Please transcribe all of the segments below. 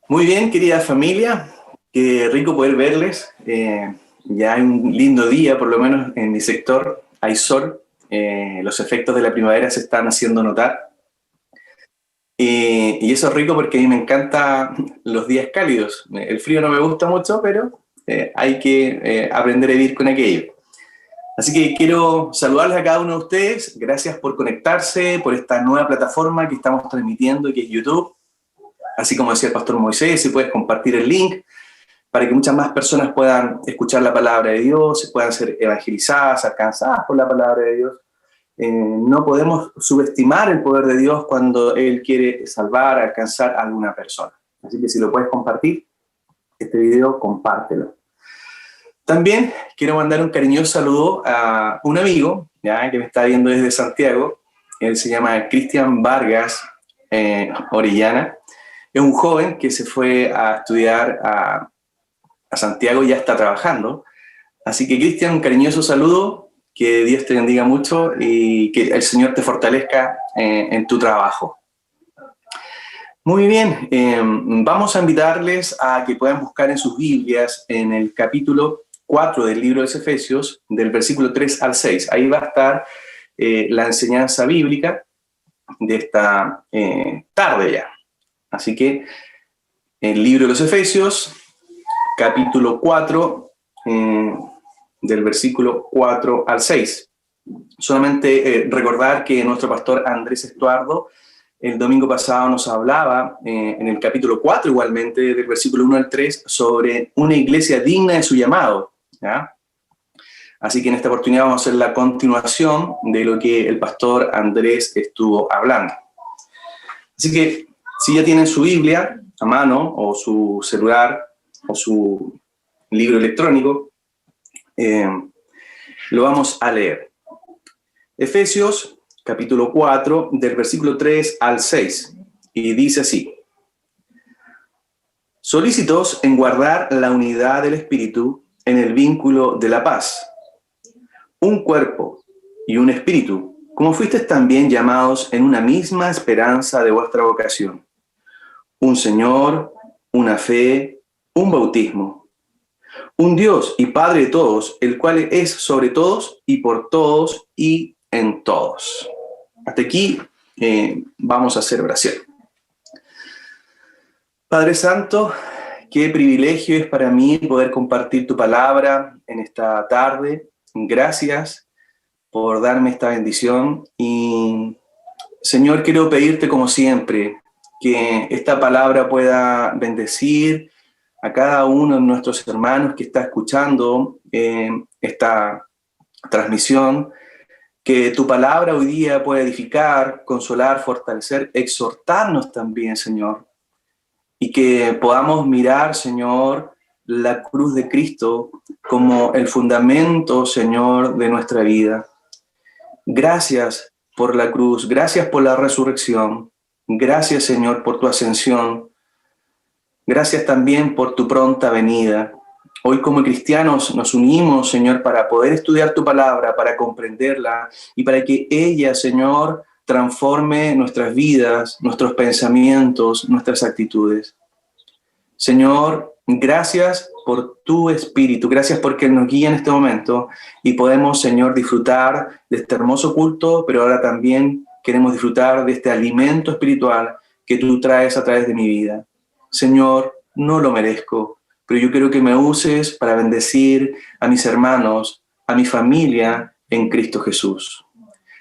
Muy bien, querida familia, qué rico poder verles. Ya hay un lindo día, por lo menos en mi sector, hay sol. Los efectos de la primavera se están haciendo notar. Y eso es rico porque a mí me encantan los días cálidos. El frío no me gusta mucho, pero hay que aprender a vivir con aquello. Así que quiero saludarles a cada uno de ustedes. Gracias por conectarse, por esta nueva plataforma que estamos transmitiendo, que es YouTube. Así como decía el pastor Moisés, si puedes compartir el link para que muchas más personas puedan escuchar la palabra de Dios, puedan ser evangelizadas, alcanzadas por la palabra de Dios. No podemos subestimar el poder de Dios cuando Él quiere salvar, alcanzar a alguna persona. Así que si lo puedes compartir, este video, compártelo. También quiero mandar un cariñoso saludo a un amigo ¿ya? Que me está viendo desde Santiago. Él se llama Cristian Vargas Orellana. Es un joven que se fue a estudiar a Santiago y ya está trabajando. Así que, Cristian, un cariñoso saludo, que Dios te bendiga mucho y que el Señor te fortalezca en tu trabajo. Muy bien, vamos a invitarles a que puedan buscar en sus Biblias en el capítulo 4 del libro de los Efesios, del versículo 3 al 6. Ahí va a estar la enseñanza bíblica de esta tarde ya. Así que el libro de los Efesios, capítulo 4, del versículo 4 al 6. Solamente recordar que nuestro pastor Andrés Estuardo el domingo pasado nos hablaba en el capítulo 4 igualmente, del versículo 1 al 3, sobre una iglesia digna de su llamado. ¿Ya? Así que en esta oportunidad vamos a hacer la continuación de lo que el pastor Andrés estuvo hablando. Así que si ya tienen su Biblia a mano, o su celular, o su libro electrónico, lo vamos a leer. Efesios, capítulo 4, del versículo 3 al 6, y dice así: solícitos en guardar la unidad del Espíritu en el vínculo de la paz. Un cuerpo y un espíritu, como fuisteis también llamados en una misma esperanza de vuestra vocación. Un Señor, una fe, un bautismo. Un Dios y Padre de todos, el cual es sobre todos y por todos y en todos. Hasta aquí vamos a hacer oración. Padre Santo, qué privilegio es para mí poder compartir tu palabra en esta tarde. Gracias por darme esta bendición. Y, Señor, quiero pedirte como siempre que esta palabra pueda bendecir a cada uno de nuestros hermanos que está escuchando esta transmisión, que tu palabra hoy día pueda edificar, consolar, fortalecer, exhortarnos también, Señor, y que podamos mirar, Señor, la cruz de Cristo como el fundamento, Señor, de nuestra vida. Gracias por la cruz, gracias por la resurrección, gracias, Señor, por tu ascensión, gracias también por tu pronta venida. Hoy como cristianos nos unimos, Señor, para poder estudiar tu palabra, para comprenderla y para que ella, Señor, transforme nuestras vidas, nuestros pensamientos, nuestras actitudes. Señor, gracias por tu Espíritu, gracias porque Él nos guía en este momento y podemos, Señor, disfrutar de este hermoso culto, pero ahora también queremos disfrutar de este alimento espiritual que tú traes a través de mi vida. Señor, no lo merezco, pero yo quiero que me uses para bendecir a mis hermanos, a mi familia en Cristo Jesús.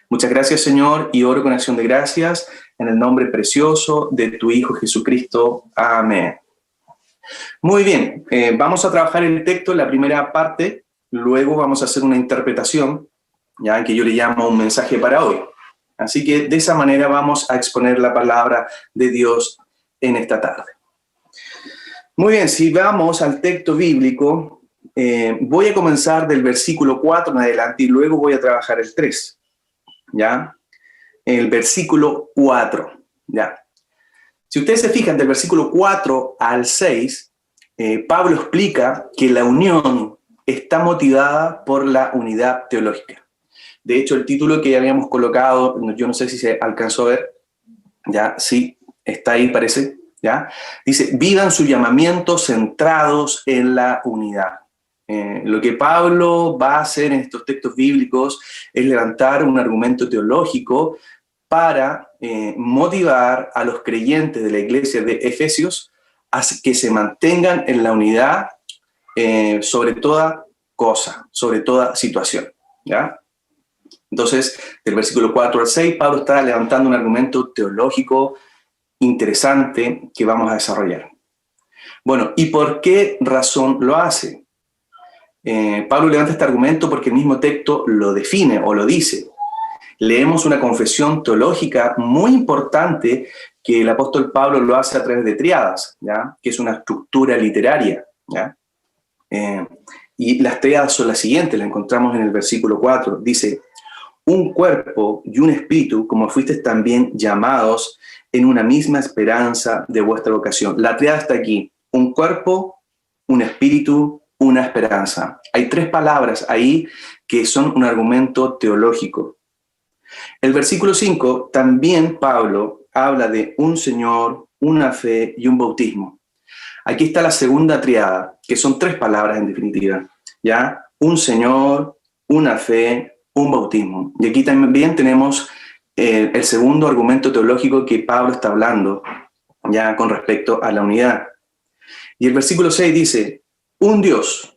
Muchas gracias, Señor, y oro con acción de gracias en el nombre precioso de tu Hijo Jesucristo. Amén. Muy bien, vamos a trabajar el texto en la primera parte, luego vamos a hacer una interpretación, ya que yo le llamo un mensaje para hoy. Así que de esa manera vamos a exponer la palabra de Dios en esta tarde. Muy bien, si vamos al texto bíblico, voy a comenzar del versículo 4 en adelante y luego voy a trabajar el 3, ¿ya? El versículo 4, ¿ya? Si ustedes se fijan, del versículo 4 al 6, Pablo explica que la unión está motivada por la unidad teológica. De hecho, el título que habíamos colocado, yo no sé si se alcanzó a ver, ya, sí, está ahí, parece. ¿ya? Dice, vivan su llamamiento centrados en la unidad. Lo que Pablo va a hacer en estos textos bíblicos es levantar un argumento teológico para motivar a los creyentes de la iglesia de Efesios a que se mantengan en la unidad sobre toda cosa, sobre toda situación, ¿ya? Entonces, del versículo 4 al 6, Pablo está levantando un argumento teológico interesante que vamos a desarrollar. Bueno, ¿y por qué razón lo hace? Pablo levanta este argumento porque el mismo texto lo define o lo dice. Leemos una confesión teológica muy importante que el apóstol Pablo lo hace a través de triadas, ¿ya? Que es una estructura literaria, ¿ya? Y las triadas son las siguientes, las encontramos en el versículo 4. Dice, un cuerpo y un espíritu, como fuisteis también llamados en una misma esperanza de vuestra vocación. La triada está aquí, un cuerpo, un espíritu, una esperanza. Hay tres palabras ahí que son un argumento teológico. El versículo 5, también Pablo habla de un Señor, una fe y un bautismo. Aquí está la segunda triada, que son tres palabras en definitiva, ¿ya? Un Señor, una fe, un bautismo. Y aquí también tenemos el segundo argumento teológico que Pablo está hablando, ya con respecto a la unidad. Y el versículo 6 dice, un Dios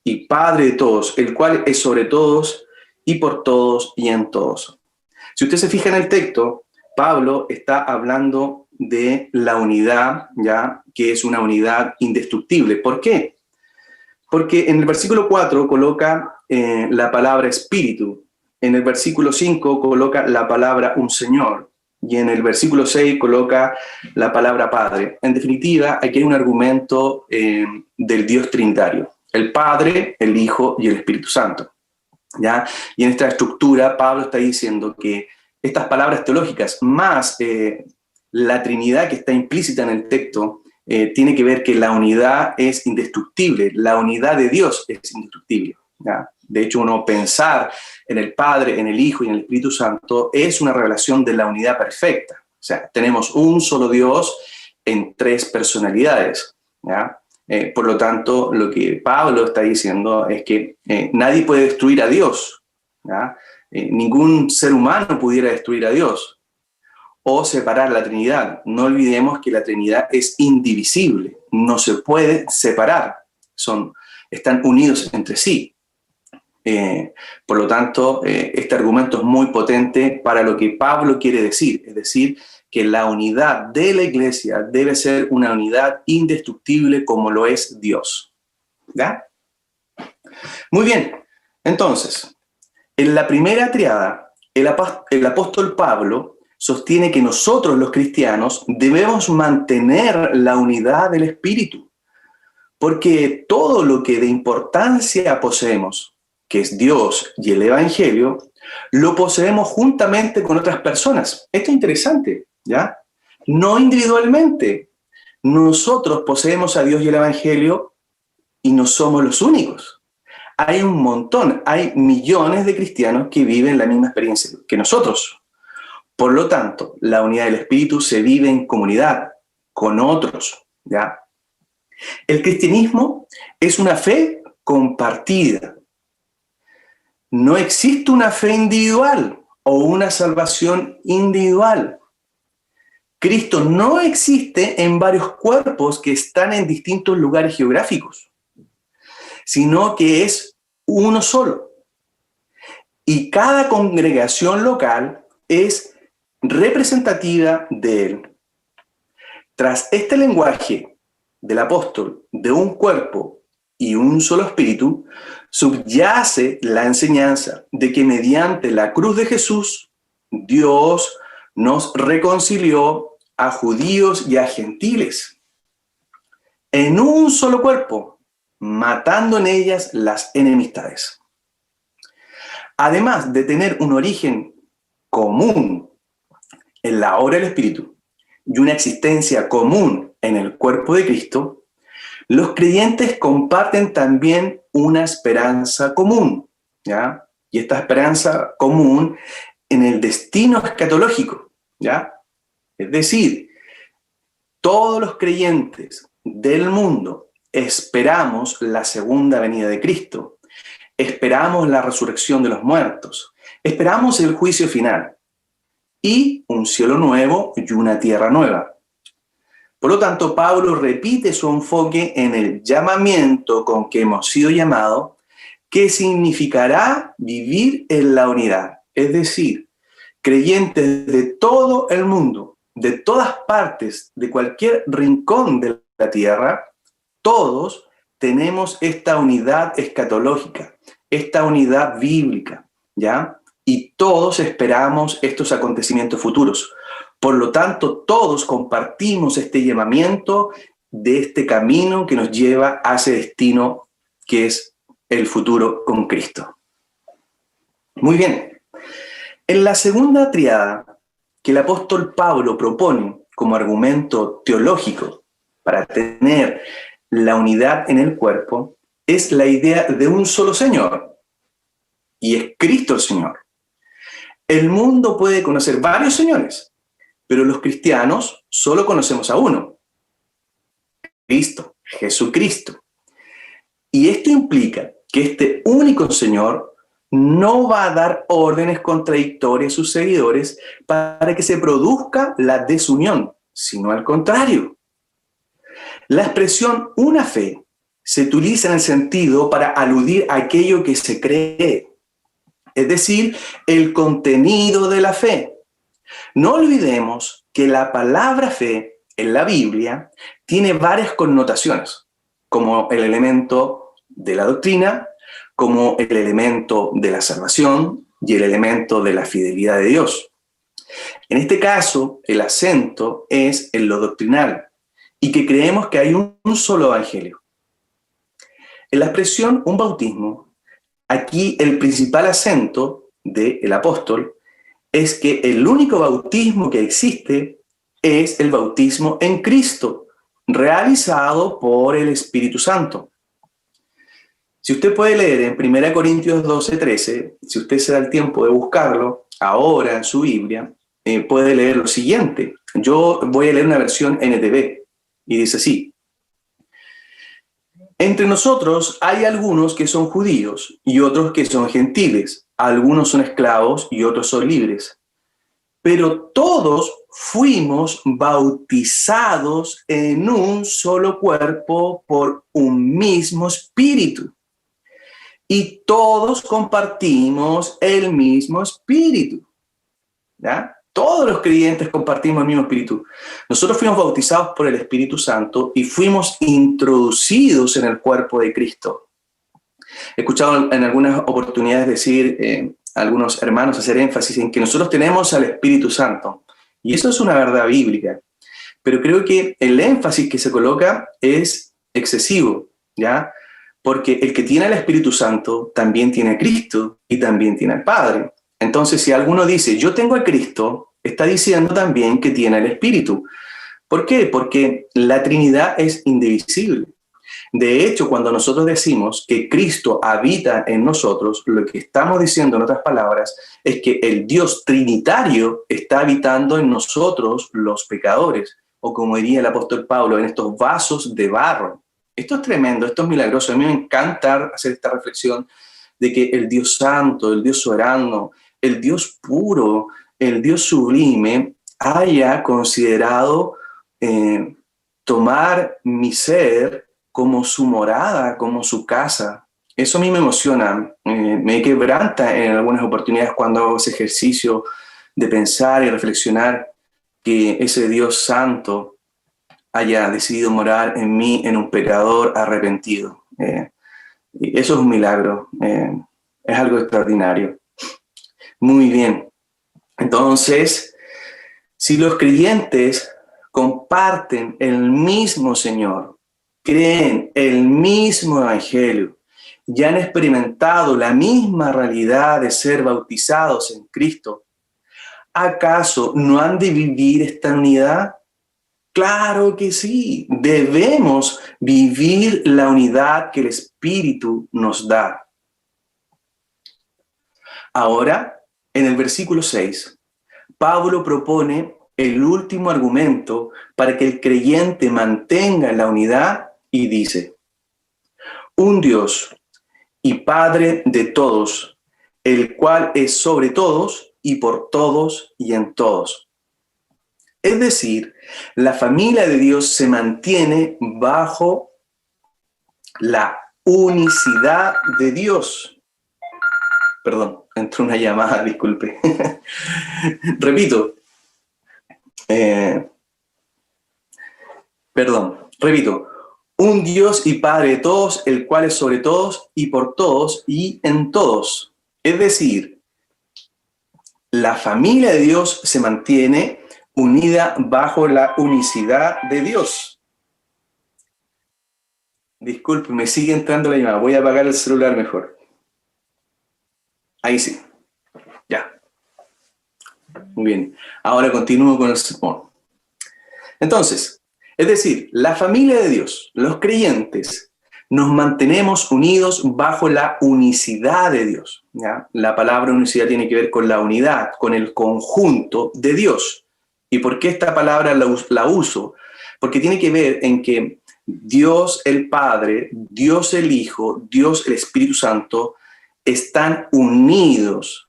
y Padre de todos, el cual es sobre todos y por todos y en todos. Si usted se fija en el texto, Pablo está hablando de la unidad, ya, que es una unidad indestructible. ¿Por qué? Porque en el versículo 4 coloca la palabra espíritu, en el versículo 5 coloca la palabra un Señor, y en el versículo 6 coloca la palabra Padre. En definitiva, aquí hay un argumento del Dios trinitario, el Padre, el Hijo y el Espíritu Santo, ¿ya? Y en esta estructura Pablo está diciendo que estas palabras teológicas más la Trinidad que está implícita en el texto tiene que ver que la unidad es indestructible, la unidad de Dios es indestructible, ¿ya? De hecho, uno pensar en el Padre, en el Hijo y en el Espíritu Santo es una revelación de la unidad perfecta. O sea, tenemos un solo Dios en tres personalidades, ¿ya? Por lo tanto, lo que Pablo está diciendo es que nadie puede destruir a Dios, ¿ya? Ningún ser humano pudiera destruir a Dios o separar la Trinidad. No olvidemos que la Trinidad es indivisible, no se puede separar, están unidos entre sí. Por lo tanto, este argumento es muy potente para lo que Pablo quiere decir, es decir, que la unidad de la iglesia debe ser una unidad indestructible como lo es Dios. ¿Ya? Muy bien, entonces, en la primera triada, el apóstol Pablo sostiene que nosotros los cristianos debemos mantener la unidad del Espíritu, porque todo lo que de importancia poseemos, que es Dios y el Evangelio, lo poseemos juntamente con otras personas. Esto es interesante, ¿ya? No individualmente. Nosotros poseemos a Dios y el Evangelio y no somos los únicos. Hay un montón, hay millones de cristianos que viven la misma experiencia que nosotros. Por lo tanto, la unidad del Espíritu se vive en comunidad, con otros, ¿ya? El cristianismo es una fe compartida. No existe una fe individual o una salvación individual. Cristo no existe en varios cuerpos que están en distintos lugares geográficos, sino que es uno solo. Y cada congregación local es representativa de él. Tras este lenguaje del apóstol de un cuerpo y un solo espíritu, subyace la enseñanza de que mediante la cruz de Jesús, Dios nos reconcilió a judíos y a gentiles en un solo cuerpo, matando en ellas las enemistades. Además de tener un origen común en la obra del Espíritu y una existencia común en el cuerpo de Cristo, los creyentes comparten también una esperanza común, ¿ya? Y esta esperanza común en el destino escatológico, ¿ya? Es decir, todos los creyentes del mundo esperamos la segunda venida de Cristo, esperamos la resurrección de los muertos, esperamos el juicio final y un cielo nuevo y una tierra nueva. Por lo tanto, Pablo repite su enfoque en el llamamiento con que hemos sido llamados, que significará vivir en la unidad, es decir, creyentes de todo el mundo, de todas partes, de cualquier rincón de la tierra, todos tenemos esta unidad escatológica, esta unidad bíblica, ¿ya? Y todos esperamos estos acontecimientos futuros. Por lo tanto, todos compartimos este llamamiento de este camino que nos lleva a ese destino que es el futuro con Cristo. Muy bien. En la segunda triada que el apóstol Pablo propone como argumento teológico para tener la unidad en el cuerpo, es la idea de un solo Señor, y es Cristo el Señor. El mundo puede conocer varios señores, pero los cristianos solo conocemos a uno, Cristo, Jesucristo. Y esto implica que este único Señor no va a dar órdenes contradictorias a sus seguidores para que se produzca la desunión, sino al contrario. La expresión una fe se utiliza en el sentido para aludir a aquello que se cree, es decir, el contenido de la fe. No olvidemos que la palabra fe en la Biblia tiene varias connotaciones, como el elemento de la doctrina, como el elemento de la salvación y el elemento de la fidelidad de Dios. En este caso, el acento es en lo doctrinal y que creemos que hay un solo evangelio. En la expresión un bautismo, aquí el principal acento del apóstol es que el único bautismo que existe es el bautismo en Cristo, realizado por el Espíritu Santo. Si usted puede leer en 1 Corintios 12:13, si usted se da el tiempo de buscarlo, ahora en su Biblia, puede leer lo siguiente. Yo voy a leer una versión NTV, y dice así: entre nosotros hay algunos que son judíos y otros que son gentiles, algunos son esclavos y otros son libres, pero todos fuimos bautizados en un solo cuerpo por un mismo espíritu. Y todos compartimos el mismo espíritu, ¿ya? Todos los creyentes compartimos el mismo espíritu. Nosotros fuimos bautizados por el Espíritu Santo y fuimos introducidos en el cuerpo de Cristo. He escuchado en algunas oportunidades decir, algunos hermanos hacer énfasis en que nosotros tenemos al Espíritu Santo. Y eso es una verdad bíblica. Pero creo que el énfasis que se coloca es excesivo, ¿ya? Porque el que tiene al Espíritu Santo también tiene a Cristo y también tiene al Padre. Entonces, si alguno dice, yo tengo a Cristo, está diciendo también que tiene al Espíritu. ¿Por qué? Porque la Trinidad es indivisible. De hecho, cuando nosotros decimos que Cristo habita en nosotros, lo que estamos diciendo en otras palabras es que el Dios trinitario está habitando en nosotros los pecadores, o como diría el apóstol Pablo, en estos vasos de barro. Esto es tremendo, esto es milagroso. A mí me encanta hacer esta reflexión de que el Dios santo, el Dios soberano, el Dios puro, el Dios sublime, haya considerado tomar mi ser como su morada, como su casa. Eso a mí me emociona, me quebranta en algunas oportunidades cuando hago ese ejercicio de pensar y reflexionar que ese Dios santo haya decidido morar en mí, en un pecador arrepentido. Eso es un milagro, es algo extraordinario. Muy bien. Entonces, si los creyentes comparten el mismo Señor, creen el mismo Evangelio y han experimentado la misma realidad de ser bautizados en Cristo, ¿acaso no han de vivir esta unidad? Claro que sí, debemos vivir la unidad que el Espíritu nos da. Ahora, en el versículo 6, Pablo propone el último argumento para que el creyente mantenga la unidad y dice: un Dios y Padre de todos, el cual es sobre todos y por todos y en todos. Es decir, la familia de Dios se mantiene bajo la unicidad de Dios. Perdón, entró una llamada, disculpe. Repito. Repito. Un Dios y Padre de todos, el cual es sobre todos y por todos y en todos. Es decir, la familia de Dios se mantiene unida bajo la unicidad de Dios. Disculpe, me sigue entrando la llamada. Voy a apagar el celular mejor. Ahí sí. Ya. Muy bien. Ahora continúo con el sermón. Entonces, es decir, la familia de Dios, los creyentes, nos mantenemos unidos bajo la unicidad de Dios, ¿ya? La palabra unicidad tiene que ver con la unidad, con el conjunto de Dios. ¿Y por qué esta palabra la uso? Porque tiene que ver en que Dios el Padre, Dios el Hijo, Dios el Espíritu Santo están unidos,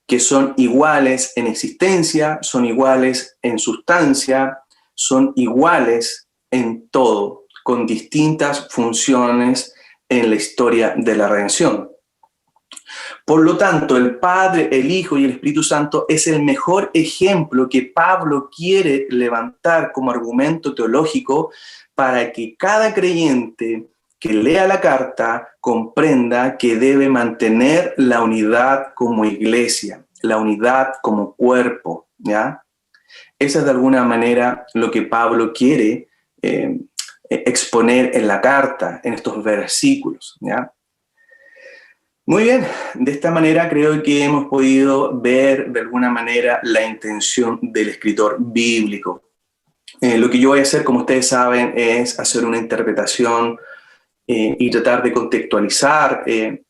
que son iguales en existencia, son iguales en sustancia, son iguales en todo, con distintas funciones en la historia de la redención. Por lo tanto, el Padre, el Hijo y el Espíritu Santo es el mejor ejemplo que Pablo quiere levantar como argumento teológico para que cada creyente que lea la carta comprenda que debe mantener la unidad como iglesia, la unidad como cuerpo, ¿ya? Esa es de alguna manera lo que Pablo quiere exponer en la carta, en estos versículos, ¿ya? Muy bien, de esta manera creo que hemos podido ver de alguna manera la intención del escritor bíblico. Lo que yo voy a hacer, como ustedes saben, es hacer una interpretación y tratar de contextualizar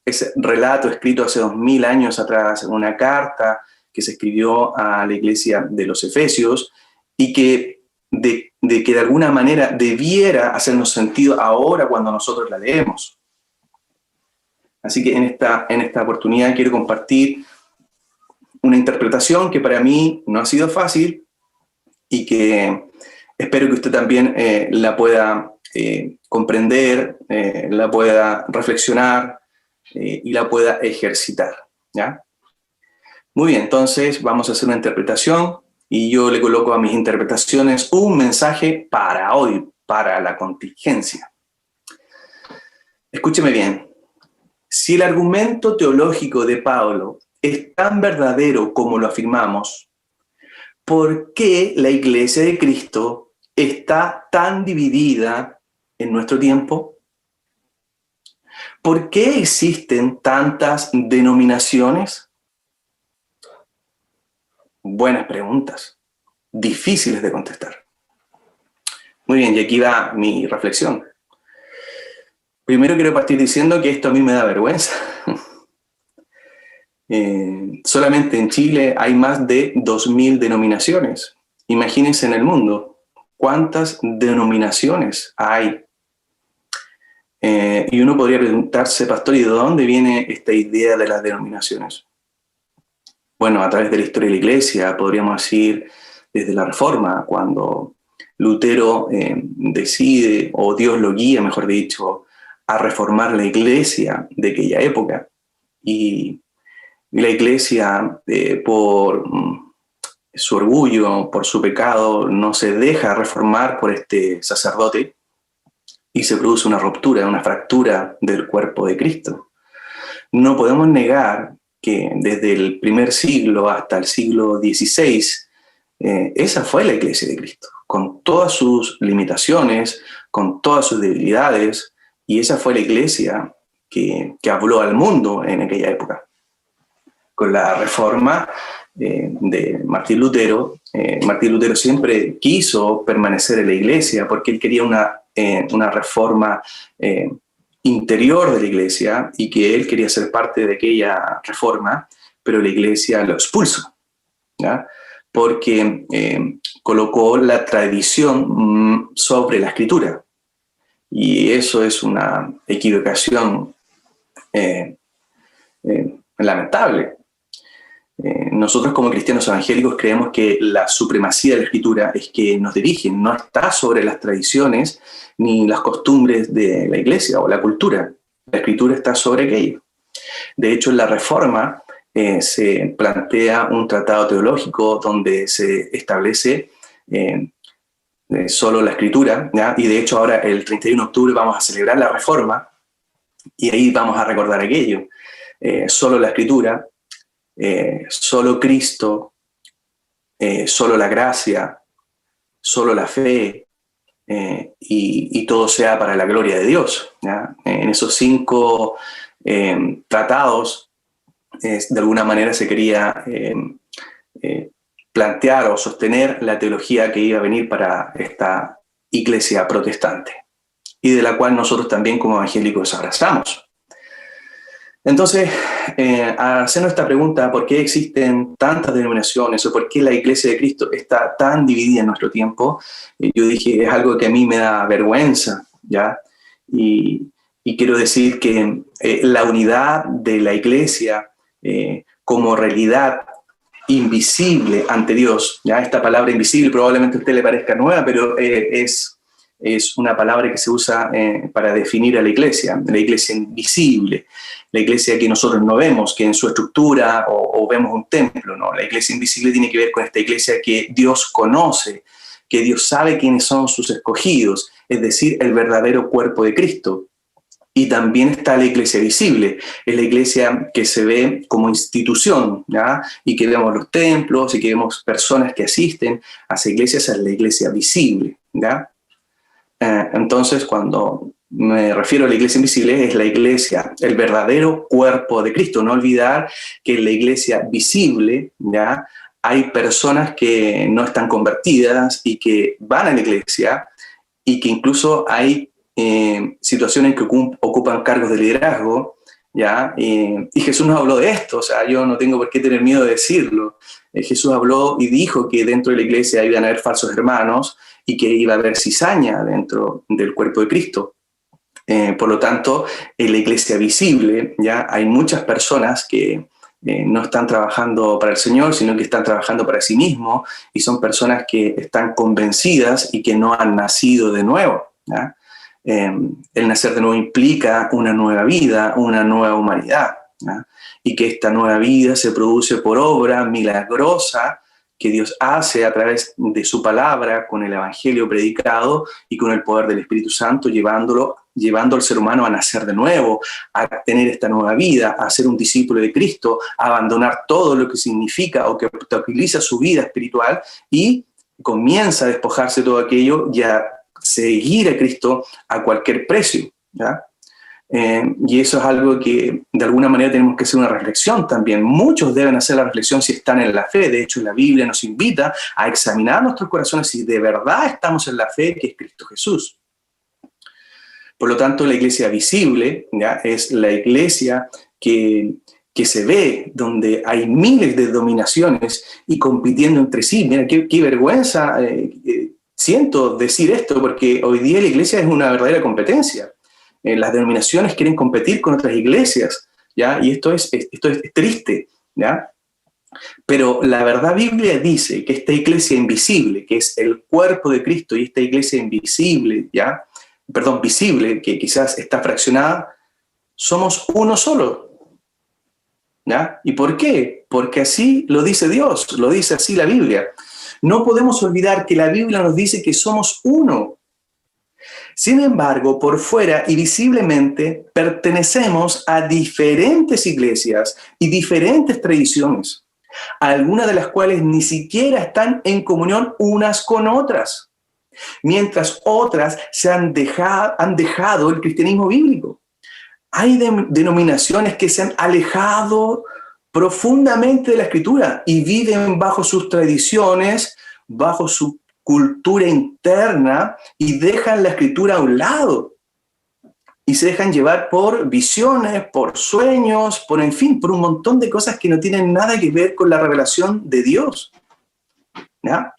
ese relato escrito hace 2000 años atrás, una carta que se escribió a la iglesia de los Efesios y que de alguna manera debiera hacernos sentido ahora cuando nosotros la leemos. Así que en esta oportunidad quiero compartir una interpretación que para mí no ha sido fácil y que espero que usted también la pueda comprender, la pueda reflexionar y la pueda ejercitar, ¿ya? Muy bien, entonces vamos a hacer una interpretación y yo le coloco a mis interpretaciones un mensaje para hoy, para la contingencia. Escúcheme bien. Si el argumento teológico de Pablo es tan verdadero como lo afirmamos, ¿por qué la Iglesia de Cristo está tan dividida en nuestro tiempo? ¿Por qué existen tantas denominaciones? Buenas preguntas, difíciles de contestar. Muy bien, y aquí va mi reflexión. Primero quiero partir diciendo que esto a mí me da vergüenza. Solamente en Chile hay más de 2000 denominaciones. Imagínense en el mundo, ¿cuántas denominaciones hay? Y uno podría preguntarse, pastor, ¿y de dónde viene esta idea de las denominaciones? Bueno, a través de la historia de la Iglesia, podríamos decir desde la Reforma, cuando Lutero decide, o Dios lo guía, mejor dicho, a reformar la Iglesia de aquella época. Y la Iglesia, por su orgullo, por su pecado, no se deja reformar por este sacerdote y se produce una ruptura, una fractura del cuerpo de Cristo. No podemos negar que desde el primer siglo hasta el siglo XVI, esa fue la Iglesia de Cristo, con todas sus limitaciones, con todas sus debilidades, y esa fue la Iglesia que habló al mundo en aquella época. Con la reforma de Martín Lutero siempre quiso permanecer en la Iglesia porque él quería una reforma interior de la Iglesia y que él quería ser parte de aquella reforma, pero la Iglesia lo expulsó, ¿ya? porque colocó la tradición sobre la escritura. Y eso es una equivocación lamentable. Nosotros como cristianos evangélicos creemos que la supremacía de la escritura es que nos dirige, no está sobre las tradiciones ni las costumbres de la iglesia o la cultura. La escritura está sobre aquello. De hecho, en la Reforma se plantea un tratado teológico donde se establece solo la escritura, ¿ya? Y de hecho ahora el 31 de octubre vamos a celebrar la Reforma y ahí vamos a recordar aquello. Solo la escritura, solo Cristo, solo la gracia, solo la fe, y todo sea para la gloria de Dios, ¿ya? En esos 5 tratados, de alguna manera se quería plantear o sostener la teología que iba a venir para esta iglesia protestante, y de la cual nosotros también como evangélicos abrazamos. Entonces, hacernos esta pregunta, ¿por qué existen tantas denominaciones o por qué la Iglesia de Cristo está tan dividida en nuestro tiempo? Yo dije, es algo que a mí me da vergüenza, ¿ya? Y quiero decir que la unidad de la Iglesia como realidad invisible ante Dios, ¿ya? Esta palabra invisible probablemente a usted le parezca nueva, pero es una palabra que se usa para definir a la iglesia invisible, la iglesia que nosotros no vemos, que en su estructura o vemos un templo, ¿no? La iglesia invisible tiene que ver con esta iglesia que Dios conoce, que Dios sabe quiénes son sus escogidos, es decir, el verdadero cuerpo de Cristo. Y también está la iglesia visible, es la iglesia que se ve como institución, ¿ya? Y que vemos los templos y que vemos personas que asisten a esa iglesia, esa es la iglesia visible, ¿ya? Entonces, cuando me refiero a la iglesia invisible, es la iglesia, el verdadero cuerpo de Cristo. No olvidar que en la iglesia visible, ¿ya? Hay personas que no están convertidas y que van a la iglesia, y que incluso hay situaciones que ocupan cargos de liderazgo, ¿ya? Y Jesús nos habló de esto, o sea, yo no tengo por qué tener miedo de decirlo. Jesús habló y dijo que dentro de la iglesia iban a haber falsos hermanos y que iba a haber cizaña dentro del cuerpo de Cristo. Por lo tanto, en la iglesia visible ya hay muchas personas que no están trabajando para el Señor, sino que están trabajando para sí mismos, y son personas que están convencidas y que no han nacido de nuevo, ¿ya? El nacer de nuevo implica una nueva vida, una nueva humanidad, ¿ya? Y que esta nueva vida se produce por obra milagrosa que Dios hace a través de su palabra, con el evangelio predicado y con el poder del Espíritu Santo, llevando al ser humano a nacer de nuevo, a tener esta nueva vida, a ser un discípulo de Cristo, a abandonar todo lo que significa o que obstaculiza su vida espiritual, y comienza a despojarse de todo aquello y a seguir a Cristo a cualquier precio, ¿ya? Y eso es algo que de alguna manera tenemos que hacer una reflexión también. Muchos deben hacer la reflexión si están en la fe. De hecho, la Biblia nos invita a examinar nuestros corazones si de verdad estamos en la fe que es Cristo Jesús. Por lo tanto, la iglesia visible, ¿ya? Es la iglesia que se ve, donde hay miles de dominaciones y compitiendo entre sí. Mira, qué vergüenza siento decir esto, porque hoy día la iglesia es una verdadera competencia. Las denominaciones quieren competir con otras iglesias, ¿ya? Y esto es triste, ¿ya? Pero la verdad Biblia dice que esta iglesia invisible, que es el cuerpo de Cristo, y esta iglesia invisible, ¿ya? Perdón, visible, que quizás está fraccionada, somos uno solo, ¿ya? ¿Y por qué? Porque así lo dice Dios, lo dice así la Biblia. No podemos olvidar que la Biblia nos dice que somos uno. Sin embargo, por fuera y visiblemente pertenecemos a diferentes iglesias y diferentes tradiciones, algunas de las cuales ni siquiera están en comunión unas con otras, mientras otras han dejado el cristianismo bíblico. Hay denominaciones que se han alejado profundamente de la Escritura y viven bajo sus tradiciones, bajo su cultura interna, y dejan la Escritura a un lado y se dejan llevar por visiones, por sueños, por un montón de cosas que no tienen nada que ver con la revelación de Dios. ¿ya?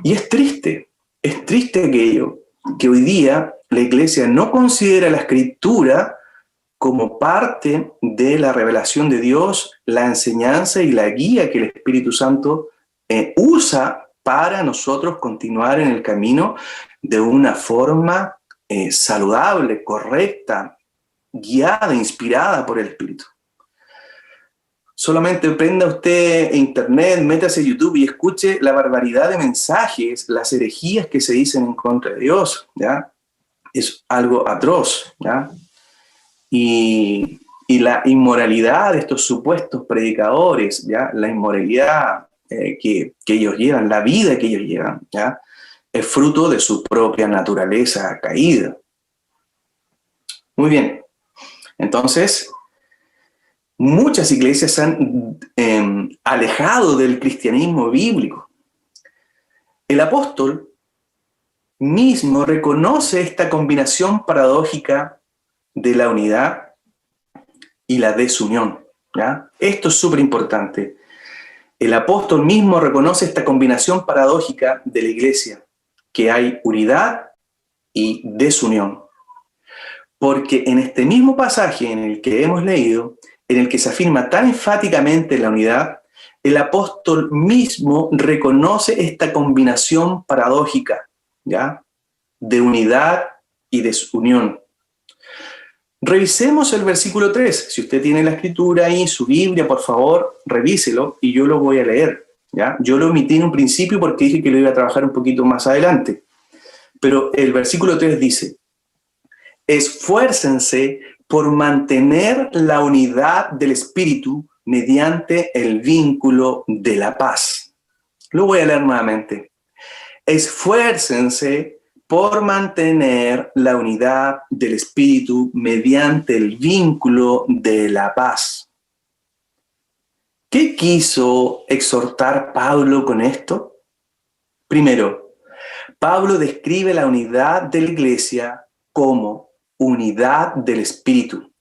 Y es triste aquello, que hoy día la Iglesia no considera la Escritura como parte de la revelación de Dios, la enseñanza y la guía que el Espíritu Santo usa para nosotros continuar en el camino de una forma saludable, correcta, guiada, inspirada por el Espíritu. Solamente prenda usted internet, métase a YouTube y escuche la barbaridad de mensajes, las herejías que se dicen en contra de Dios, ¿ya? Es algo atroz, ¿ya? Y la inmoralidad de estos supuestos predicadores, ¿ya? La inmoralidad que ellos llevan, la vida que ellos llevan, ¿ya? Es fruto de su propia naturaleza caída. Muy bien. Entonces, muchas iglesias se han alejado del cristianismo bíblico. El apóstol mismo reconoce esta combinación paradójica de la unidad y la desunión, ¿ya? Esto es súper importante. El apóstol mismo reconoce esta combinación paradójica de la iglesia, que hay unidad y desunión. Porque en este mismo pasaje en el que hemos leído, en el que se afirma tan enfáticamente la unidad, el apóstol mismo reconoce esta combinación paradójica, ¿ya? De unidad y desunión. Revisemos el versículo 3. Si usted tiene la escritura ahí, su Biblia, por favor, revíselo y yo lo voy a leer, ¿ya? Yo lo omití en un principio porque dije que lo iba a trabajar un poquito más adelante. Pero el versículo 3 dice: esfuércense por mantener la unidad del Espíritu mediante el vínculo de la paz. Lo voy a leer nuevamente. Esfuércense por mantener la unidad del Espíritu mediante el vínculo de la paz. ¿Qué quiso exhortar Pablo con esto? Primero, Pablo describe la unidad de la iglesia como unidad del Espíritu,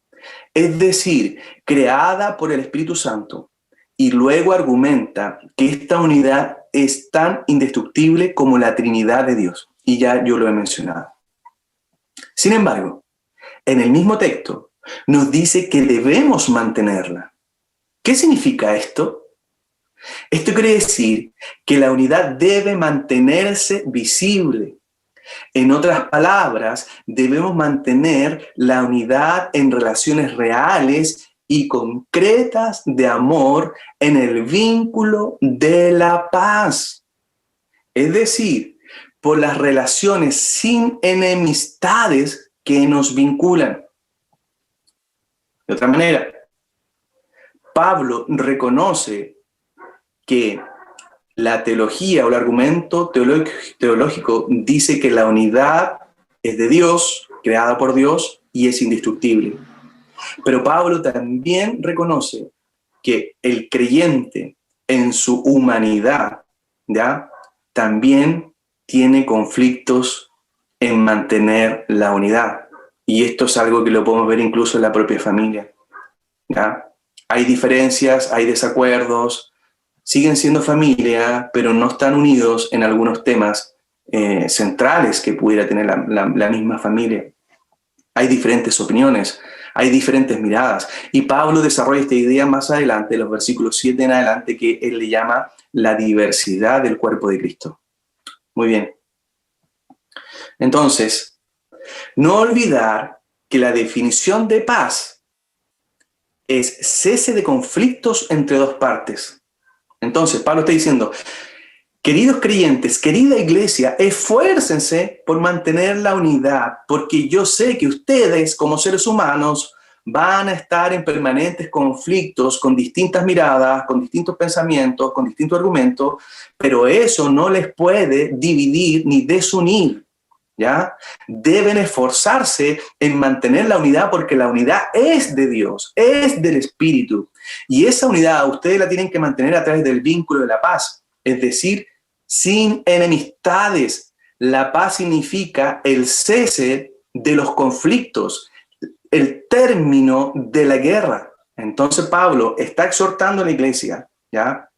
es decir, creada por el Espíritu Santo, y luego argumenta que esta unidad es tan indestructible como la Trinidad de Dios, y ya yo lo he mencionado. Sin embargo, en el mismo texto nos dice que debemos mantenerla. ¿Qué significa esto? Esto quiere decir que la unidad debe mantenerse visible. En otras palabras, debemos mantener la unidad en relaciones reales y concretas de amor en el vínculo de la paz. Es decir, por las relaciones sin enemistades que nos vinculan. De otra manera, Pablo reconoce que la teología o el argumento teológico dice que la unidad es de Dios, creada por Dios, y es indestructible. Pero Pablo también reconoce que el creyente en su humanidad, ¿ya?, también tiene conflictos en mantener la unidad. Y esto es algo que lo podemos ver incluso en la propia familia, ¿ya? Hay diferencias, hay desacuerdos, siguen siendo familia, pero no están unidos en algunos temas centrales que pudiera tener la misma familia. Hay diferentes opiniones, hay diferentes miradas. Y Pablo desarrolla esta idea más adelante, en los versículos 7 en adelante, que él le llama la diversidad del cuerpo de Cristo. Muy bien. Entonces, no olvidar que la definición de paz es cese de conflictos entre dos partes. Entonces, Pablo está diciendo: queridos creyentes, querida iglesia, esfuércense por mantener la unidad, porque yo sé que ustedes, como seres humanos, van a estar en permanentes conflictos con distintas miradas, con distintos pensamientos, con distintos argumentos, pero eso no les puede dividir ni desunir, ¿ya? Deben esforzarse en mantener la unidad, porque la unidad es de Dios, es del Espíritu. Y esa unidad ustedes la tienen que mantener a través del vínculo de la paz, es decir, sin enemistades. La paz significa el cese de los conflictos, el término de la guerra. Entonces Pablo está exhortando a la iglesia, ¿ya?,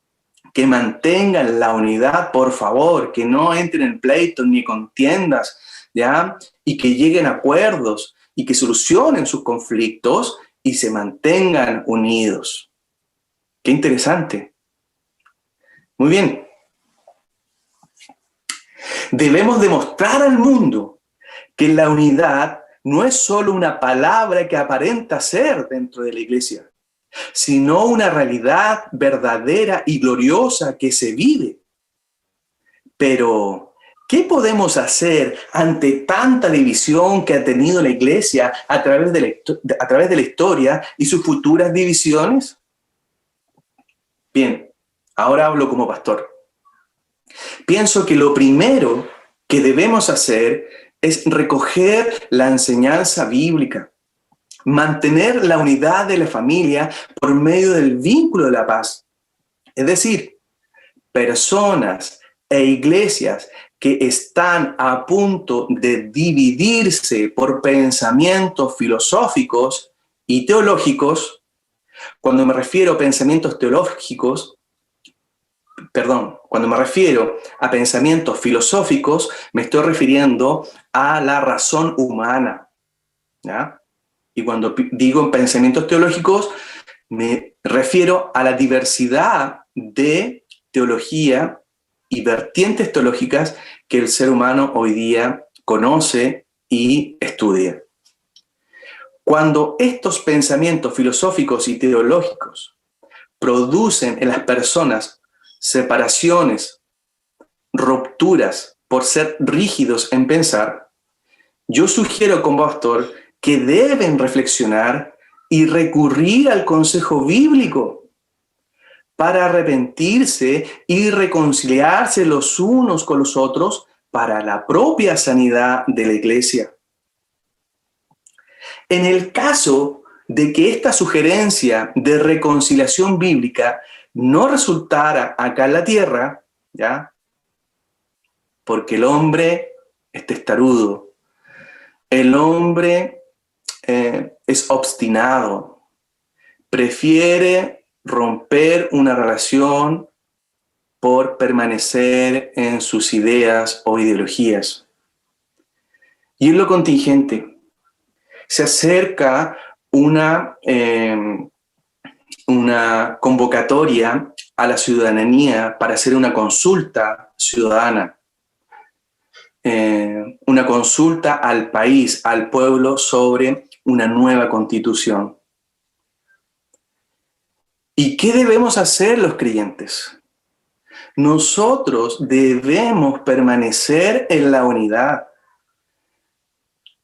que mantengan la unidad, por favor, que no entren en pleitos ni contiendas, ¿ya? Y que lleguen a acuerdos y que solucionen sus conflictos y se mantengan unidos. Qué interesante. Muy bien. Debemos demostrar al mundo que la unidad no es solo una palabra que aparenta ser dentro de la iglesia, sino una realidad verdadera y gloriosa que se vive. Pero, ¿qué podemos hacer ante tanta división que ha tenido la iglesia a través de la historia y sus futuras divisiones? Bien, ahora hablo como pastor. Pienso que lo primero que debemos hacer es recoger la enseñanza bíblica, mantener la unidad de la familia por medio del vínculo de la paz. Es decir, personas e iglesias que están a punto de dividirse por pensamientos filosóficos y teológicos. Cuando me refiero a pensamientos teológicos, cuando me refiero a pensamientos filosóficos, me estoy refiriendo a la razón humana, ¿ya? Y cuando digo pensamientos teológicos, me refiero a la diversidad de teología y vertientes teológicas que el ser humano hoy día conoce y estudia. Cuando estos pensamientos filosóficos y teológicos producen en las personas separaciones, rupturas por ser rígidos en pensar, yo sugiero como pastor que deben reflexionar y recurrir al consejo bíblico para arrepentirse y reconciliarse los unos con los otros para la propia sanidad de la iglesia. En el caso de que esta sugerencia de reconciliación bíblica no resultara acá en la tierra, ¿ya? Porque el hombre es testarudo, el hombre es obstinado, prefiere romper una relación por permanecer en sus ideas o ideologías. Y en lo contingente, se acerca una convocatoria a la ciudadanía para hacer una consulta ciudadana, una consulta al país, al pueblo, sobre una nueva constitución. ¿Y qué debemos hacer los creyentes? Nosotros debemos permanecer en la unidad.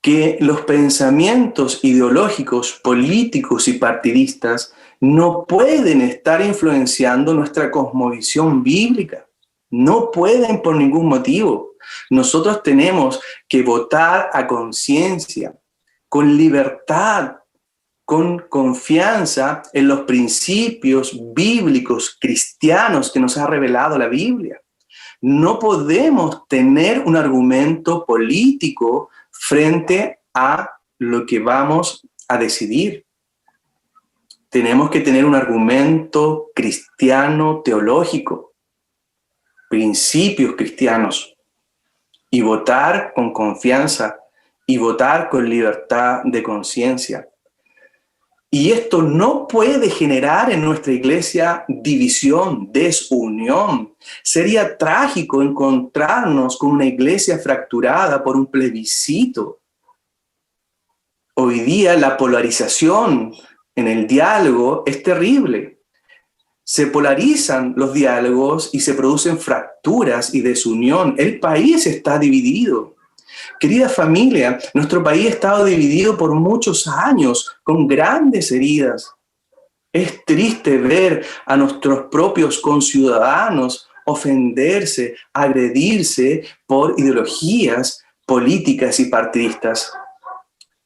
Que los pensamientos ideológicos, políticos y partidistas no pueden estar influenciando nuestra cosmovisión bíblica. No pueden por ningún motivo. Nosotros tenemos que votar a conciencia, con libertad, con confianza en los principios bíblicos cristianos que nos ha revelado la Biblia. No podemos tener un argumento político frente a lo que vamos a decidir. Tenemos que tener un argumento cristiano teológico, principios cristianos, y votar con confianza y votar con libertad de conciencia. Y esto no puede generar en nuestra iglesia división, desunión. Sería trágico encontrarnos con una iglesia fracturada por un plebiscito. Hoy día la polarización en el diálogo es terrible. Se polarizan los diálogos y se producen fracturas y desunión. El país está dividido. Querida familia, nuestro país ha estado dividido por muchos años, con grandes heridas. Es triste ver a nuestros propios conciudadanos ofenderse, agredirse por ideologías políticas y partidistas.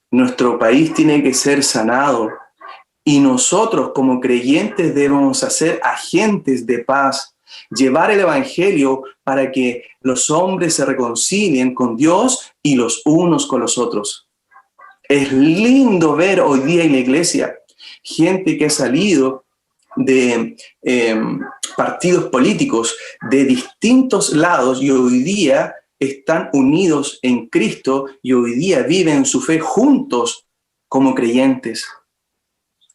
Nuestro país tiene que ser sanado y nosotros como creyentes debemos ser agentes de paz, llevar el evangelio para que los hombres se reconcilien con Dios y los unos con los otros. Es lindo ver hoy día en la iglesia gente que ha salido de partidos políticos de distintos lados y hoy día están unidos en Cristo y hoy día viven su fe juntos como creyentes.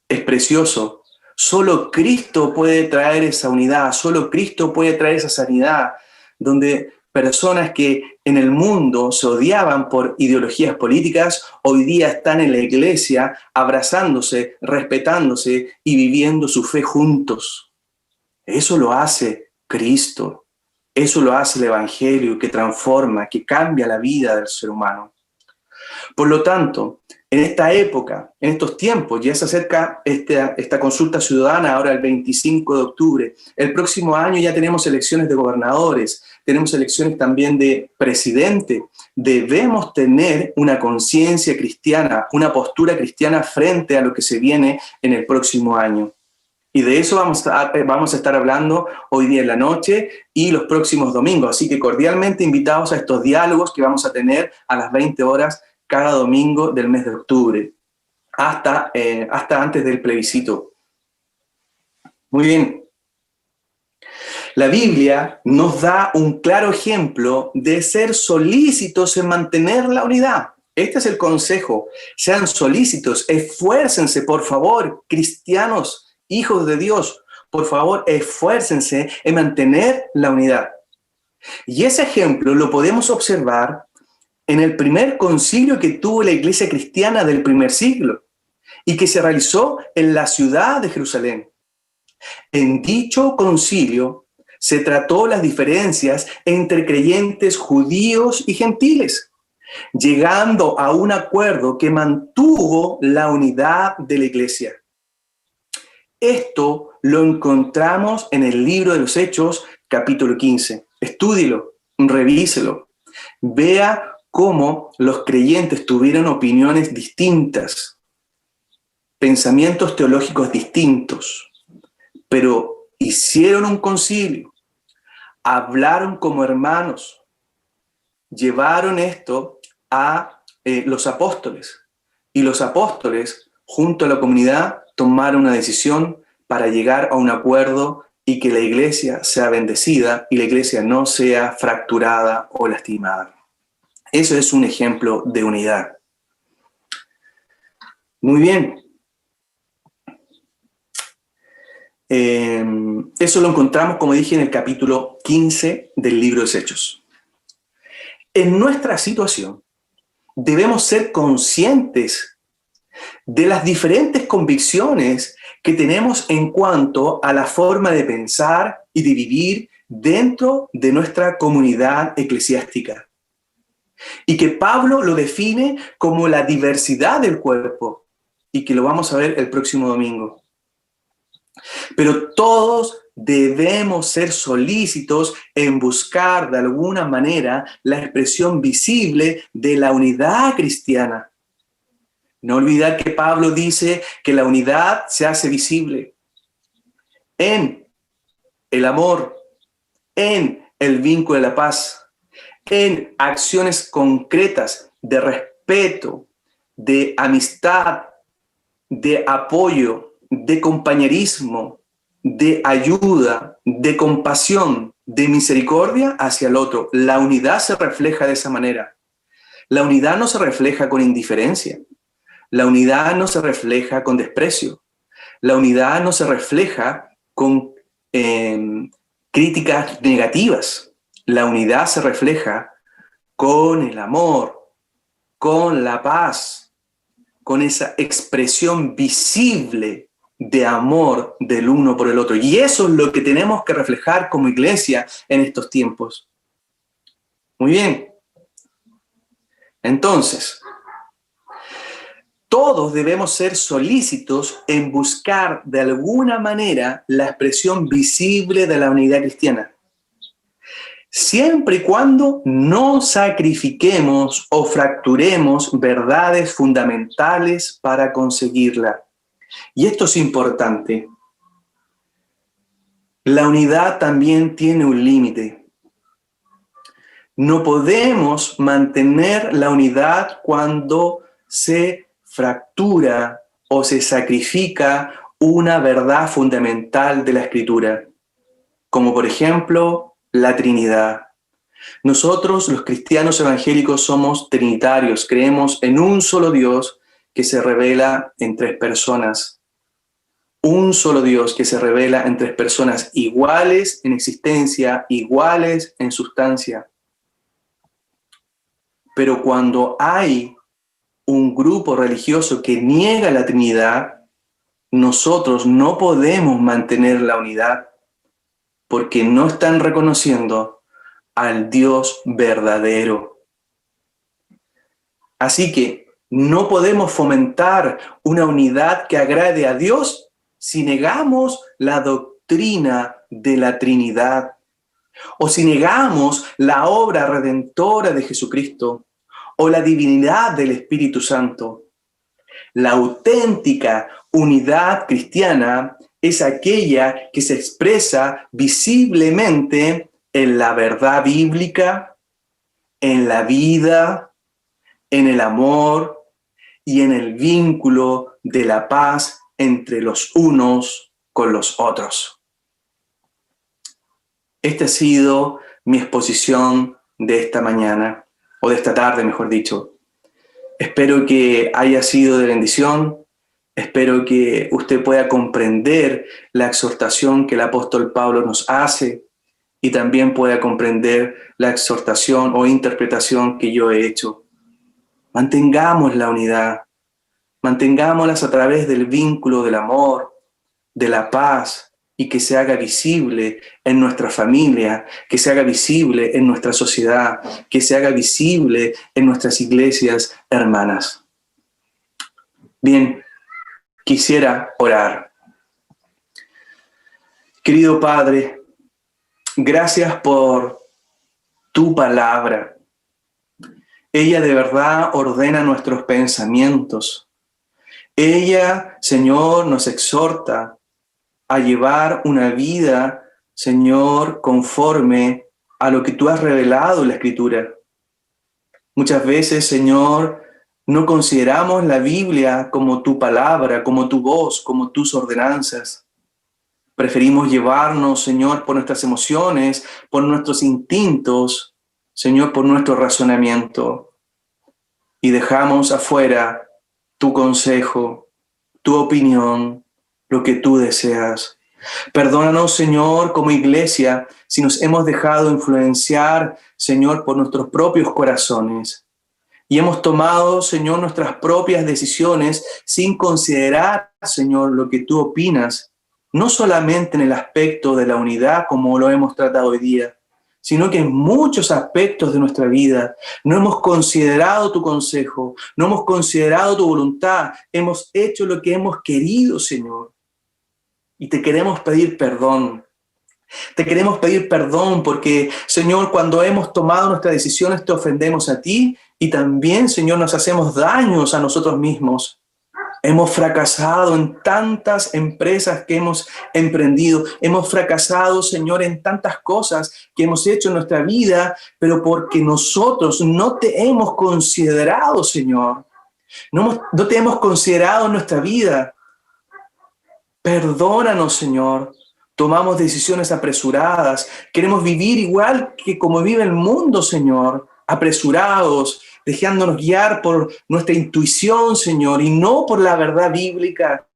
Es precioso. Solo Cristo puede traer esa unidad, solo Cristo puede traer esa sanidad, donde personas que en el mundo se odiaban por ideologías políticas, hoy día están en la iglesia abrazándose, respetándose y viviendo su fe juntos. Eso lo hace Cristo. Eso lo hace el Evangelio, que transforma, que cambia la vida del ser humano. Por lo tanto, en esta época, en estos tiempos, ya se acerca esta consulta ciudadana, ahora el 25 de octubre. El próximo año ya tenemos elecciones de gobernadores, tenemos elecciones también de presidente. Debemos tener una conciencia cristiana, una postura cristiana frente a lo que se viene en el próximo año. Y de eso vamos a estar hablando hoy día en la noche y los próximos domingos. Así que cordialmente invitados a estos diálogos que vamos a tener a las 20 horas cada domingo del mes de octubre, hasta antes del plebiscito. Muy bien. La Biblia nos da un claro ejemplo de ser solícitos en mantener la unidad. Este es el consejo. Sean solícitos, esfuércense, por favor, cristianos, hijos de Dios, por favor, esfuércense en mantener la unidad. Y ese ejemplo lo podemos observar en el primer concilio que tuvo la iglesia cristiana del primer siglo y que se realizó en la ciudad de Jerusalén. En dicho concilio se trató las diferencias entre creyentes judíos y gentiles, llegando a un acuerdo que mantuvo la unidad de la iglesia. Esto lo encontramos en el libro de los Hechos, capítulo 15. Estúdielo, revíselo. Vea cómo los creyentes tuvieron opiniones distintas, pensamientos teológicos distintos, pero hicieron un concilio, hablaron como hermanos, llevaron esto a los apóstoles, y los apóstoles, junto a la comunidad, tomaron una decisión para llegar a un acuerdo y que la iglesia sea bendecida y la iglesia no sea fracturada o lastimada. Eso es un ejemplo de unidad. Muy bien. Eso lo encontramos, como dije, en el capítulo 15 del libro de los Hechos. En nuestra situación, debemos ser conscientes de las diferentes convicciones que tenemos en cuanto a la forma de pensar y de vivir dentro de nuestra comunidad eclesiástica. Y que Pablo lo define como la diversidad del cuerpo, y que lo vamos a ver el próximo domingo. Pero todos debemos ser solícitos en buscar de alguna manera la expresión visible de la unidad cristiana. No olvidar que Pablo dice que la unidad se hace visible en el amor, en el vínculo de la paz, en acciones concretas de respeto, de amistad, de apoyo, de compañerismo, de ayuda, de compasión, de misericordia hacia el otro. La unidad se refleja de esa manera. La unidad no se refleja con indiferencia. La unidad no se refleja con desprecio. La unidad no se refleja con críticas negativas. La unidad se refleja con el amor, con la paz, con esa expresión visible de amor del uno por el otro. Y eso es lo que tenemos que reflejar como iglesia en estos tiempos. Muy bien. Entonces, todos debemos ser solícitos en buscar de alguna manera la expresión visible de la unidad cristiana, siempre y cuando no sacrifiquemos o fracturemos verdades fundamentales para conseguirla. Y esto es importante. La unidad también tiene un límite. No podemos mantener la unidad cuando se fractura o se sacrifica una verdad fundamental de la Escritura, como por ejemplo la Trinidad. Nosotros, los cristianos evangélicos, somos trinitarios, creemos en un solo Dios que se revela en tres personas. Un solo Dios que se revela en tres personas iguales en existencia, iguales en sustancia. Pero cuando hay un grupo religioso que niega la Trinidad, nosotros no podemos mantener la unidad porque no están reconociendo al Dios verdadero. Así que no podemos fomentar una unidad que agrade a Dios si negamos la doctrina de la Trinidad o si negamos la obra redentora de Jesucristo o la divinidad del Espíritu Santo. La auténtica unidad cristiana es aquella que se expresa visiblemente en la verdad bíblica, en la vida, en el amor y en el vínculo de la paz entre los unos con los otros. Esta ha sido mi exposición de esta mañana, o de esta tarde, mejor dicho. Espero que haya sido de bendición. Espero que usted pueda comprender la exhortación que el apóstol Pablo nos hace y también pueda comprender la exhortación o interpretación que yo he hecho. Mantengamos la unidad, mantengámoslas a través del vínculo del amor, de la paz, y que se haga visible en nuestra familia, que se haga visible en nuestra sociedad, que se haga visible en nuestras iglesias hermanas. Bien, quisiera orar. Querido Padre, gracias por tu palabra. Ella de verdad ordena nuestros pensamientos. Ella, Señor, nos exhorta a llevar una vida, Señor, conforme a lo que tú has revelado en la Escritura. Muchas veces, Señor, no consideramos la Biblia como tu palabra, como tu voz, como tus ordenanzas. Preferimos llevarnos, Señor, por nuestras emociones, por nuestros instintos, Señor, por nuestro razonamiento. Y dejamos afuera tu consejo, tu opinión, lo que tú deseas. Perdónanos, Señor, como iglesia, si nos hemos dejado influenciar, Señor, por nuestros propios corazones. Y hemos tomado, Señor, nuestras propias decisiones sin considerar, Señor, lo que tú opinas, no solamente en el aspecto de la unidad como lo hemos tratado hoy día, sino que en muchos aspectos de nuestra vida no hemos considerado tu consejo, no hemos considerado tu voluntad, hemos hecho lo que hemos querido, Señor. Y te queremos pedir perdón. Te queremos pedir perdón porque, Señor, cuando hemos tomado nuestras decisiones te ofendemos a ti y también, Señor, nos hacemos daños a nosotros mismos. Hemos fracasado en tantas empresas que hemos emprendido. Hemos fracasado, Señor, en tantas cosas que hemos hecho en nuestra vida, pero porque nosotros no te hemos considerado, Señor. No te hemos considerado en nuestra vida. Perdónanos, Señor. Tomamos decisiones apresuradas. Queremos vivir igual que como vive el mundo, Señor. Apresurados, dejándonos guiar por nuestra intuición, Señor, y no por la verdad bíblica.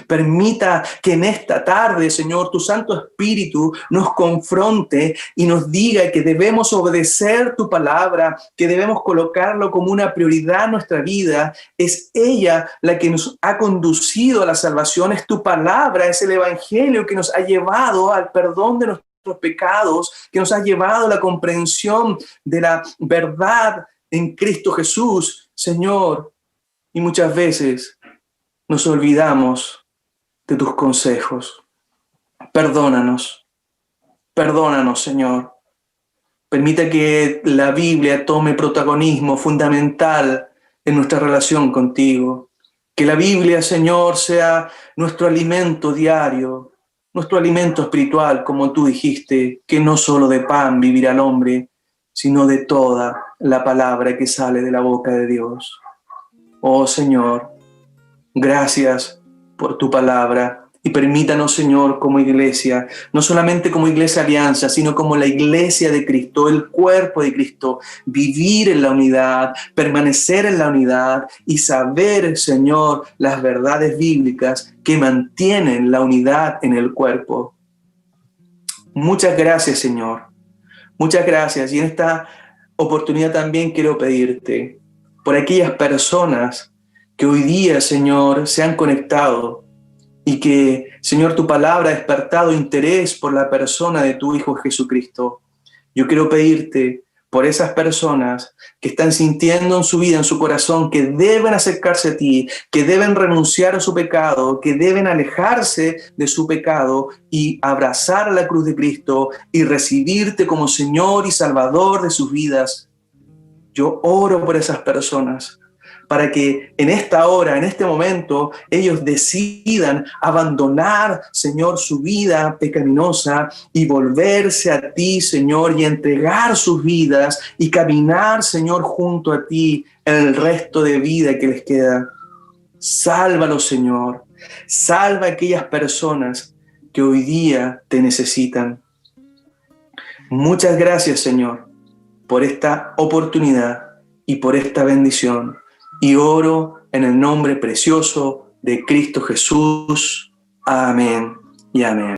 Permita que en esta tarde, Señor, tu Santo Espíritu nos confronte y nos diga que debemos obedecer tu palabra, que debemos colocarlo como una prioridad en nuestra vida. Es ella la que nos ha conducido a la salvación, es tu palabra, es el Evangelio que nos ha llevado al perdón de nuestros pecados, que nos ha llevado a la comprensión de la verdad en Cristo Jesús, Señor. Y muchas veces nos olvidamos de tus consejos. Perdónanos, Señor. Permita que la Biblia tome protagonismo fundamental en nuestra relación contigo. Que la Biblia, Señor, sea nuestro alimento diario, nuestro alimento espiritual, como tú dijiste, que no solo de pan vivirá el hombre, sino de toda la palabra que sale de la boca de Dios. Oh Señor, gracias por tu palabra. Y permítanos, Señor, como iglesia, no solamente como iglesia alianza, sino como la iglesia de Cristo, el cuerpo de Cristo, vivir en la unidad, permanecer en la unidad y saber, Señor, las verdades bíblicas que mantienen la unidad en el cuerpo. Muchas gracias, Señor. Muchas gracias. Y en esta oportunidad también quiero pedirte por aquellas personas que hoy día, Señor, se han conectado y que, Señor, tu palabra ha despertado interés por la persona de tu Hijo Jesucristo. Yo quiero pedirte por esas personas que están sintiendo en su vida, en su corazón, que deben acercarse a ti, que deben renunciar a su pecado, que deben alejarse de su pecado y abrazar la cruz de Cristo y recibirte como Señor y Salvador de sus vidas. Yo oro por esas personas, para que en esta hora, en este momento, ellos decidan abandonar, Señor, su vida pecaminosa y volverse a ti, Señor, y entregar sus vidas y caminar, Señor, junto a ti en el resto de vida que les queda. Sálvalos, Señor. Salva a aquellas personas que hoy día te necesitan. Muchas gracias, Señor, por esta oportunidad y por esta bendición. Y oro en el nombre precioso de Cristo Jesús. Amén y amén.